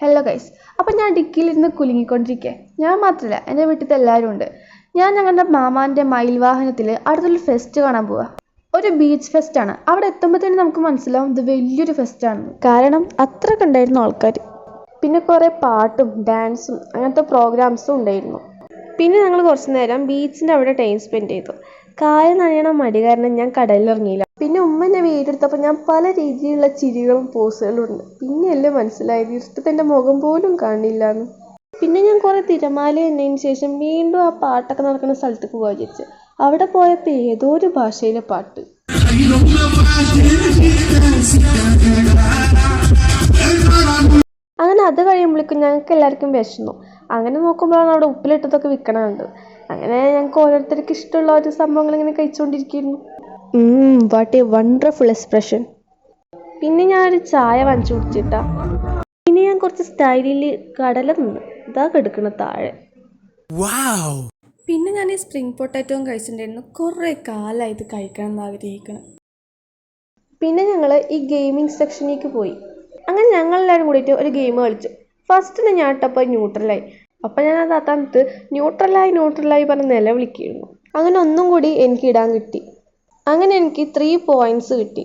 Hello guys, അപ്പം ഞാൻ ഡിക്കിയിലിരുന്ന് കുലുങ്ങിക്കൊണ്ടിരിക്കുക. ഞാൻ മാത്രമല്ല, എൻ്റെ വീട്ടിലത്തെ എല്ലാവരും ഉണ്ട്. ഞാൻ ഞങ്ങളുടെ മാമാൻ്റെ മയിൽ വാഹനത്തിൽ അടുത്തൊരു ഫെസ്റ്റ് കാണാൻ പോവാ. ഒരു ബീച്ച് ഫെസ്റ്റാണ്. അവിടെ എത്തുമ്പോഴത്തേനും നമുക്ക് മനസ്സിലാവും ഇത് വലിയൊരു ഫെസ്റ്റാണെന്ന്. കാരണം അത്രയ്ക്ക് ഉണ്ടായിരുന്നു ആൾക്കാർ. പിന്നെ കുറേ പാട്ടും ഡാൻസും അങ്ങനത്തെ പ്രോഗ്രാംസും ഉണ്ടായിരുന്നു. പിന്നെ ഞങ്ങൾ കുറച്ച് നേരം ബീച്ചിൻ്റെ അവിടെ ടൈം സ്പെൻഡ് ചെയ്തു. കായം നനയണ മടി കാരണം ഞാൻ കടലിലിറങ്ങിയില്ല. പിന്നെ ഉമ്മ എന്നെ വീടെടുത്തപ്പോൾ ഞാൻ പല രീതിയിലുള്ള ചിരികളും പോസുകളും ഉണ്ട്. പിന്നെയല്ലേ മനസ്സിലായത് ഇഷ്ടത്തിൻ്റെ മുഖം പോലും കാണില്ലാന്ന്. പിന്നെ ഞാൻ കുറേ തിരമാല എന്നതിന് ശേഷം വീണ്ടും ആ പാട്ടൊക്കെ നടക്കുന്ന സ്ഥലത്തേക്ക് പോകാൻ വിചാരിച്ചു. അവിടെ പോയപ്പോൾ ഏതോ ഒരു ഭാഷയിലെ പാട്ട്. അങ്ങനെ അത് കഴിയുമ്പോഴേക്കും ഞങ്ങൾക്ക് എല്ലാവർക്കും വിശന്നു. അങ്ങനെ നോക്കുമ്പോഴാണ് അവിടെ ഉപ്പിലിട്ടതൊക്കെ വിൽക്കണുണ്ട്. അങ്ങനെ ഞങ്ങൾക്ക് ഓരോരുത്തർക്ക് ഇഷ്ടമുള്ള ഒരു സംഭവങ്ങൾ ഇങ്ങനെ കഴിച്ചുകൊണ്ടിരിക്കുന്നു. What a wonderful expression. പിന്നെ ഞാനൊരു ചായ വാങ്ങിച്ചു കുടിച്ചിട്ടാ. പിന്നെ ഞാൻ കുറച്ച് സ്റ്റൈലിൽ കടല നിന്ന് ഇതാ കിടക്കണ താഴെ. പിന്നെ ഞാൻ ഈ സ്പ്രിംഗ് പൊട്ടാറ്റോയും കഴിച്ചിട്ടുണ്ടായിരുന്നു. കുറേ കാലമായി ഇത് കഴിക്കണം എന്ന് ആഗ്രഹിക്കണം. പിന്നെ ഞങ്ങൾ ഈ ഗെയിമിംഗ് സെക്ഷനിലേക്ക് പോയി. അങ്ങനെ ഞങ്ങളെല്ലാവരും കൂടിയിട്ട് ഒരു ഗെയിം കളിച്ചു. ഫസ്റ്റിന് ഞാൻ ഇട്ടപ്പോൾ ന്യൂട്രലായി. അപ്പം ഞാൻ അത് അത്താമത്ത് ന്യൂട്രലായി പറഞ്ഞ് നിലവിളിക്കുന്നു. അങ്ങനെ ഒന്നും കൂടി എനിക്ക് ഇടാൻ കിട്ടി. അങ്ങനെ എനിക്ക് 3 points കിട്ടി.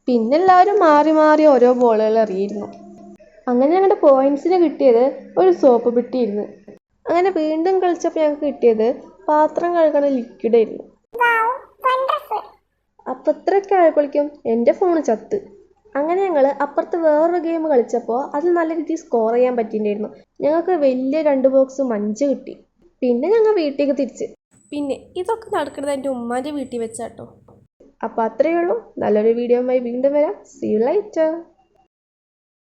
പിന്നെ എല്ലാവരും മാറി മാറി ഓരോ ബോളുകൾ എറിയിരുന്നു. അങ്ങനെ ഞങ്ങളുടെ പോയിൻറ്റ്സിന് കിട്ടിയത് ഒരു സോപ്പ് പെട്ടിയായിരുന്നു. അങ്ങനെ വീണ്ടും കളിച്ചപ്പോൾ ഞങ്ങൾക്ക് കിട്ടിയത് പാത്രം കഴുകണ ലിക്വിഡായിരുന്നു. അപ്പം ഇത്രയൊക്കെ ആയപ്പോഴേക്കും എൻ്റെ ഫോണ് ചത്ത്. അങ്ങനെ ഞങ്ങൾ അപ്പുറത്ത് വേറൊരു ഗെയിം കളിച്ചപ്പോൾ അതിൽ നല്ല രീതിയിൽ സ്കോർ ചെയ്യാൻ പറ്റിയിട്ടുണ്ടായിരുന്നു. ഞങ്ങൾക്ക് വലിയ 2 ബോക്സ് മഞ്ച് കിട്ടി. പിന്നെ ഞങ്ങൾ വീട്ടിലേക്ക് തിരിച്ച്. പിന്നെ ഇതൊക്കെ നടക്കുന്നത് എൻ്റെ ഉമ്മാൻ്റെ വീട്ടിൽ വെച്ചാട്ടോ. അപ്പോൾ അത്രയേ ഉള്ളൂ. നല്ലൊരു വീഡിയോയുമായി വീണ്ടും വരാം. See you later.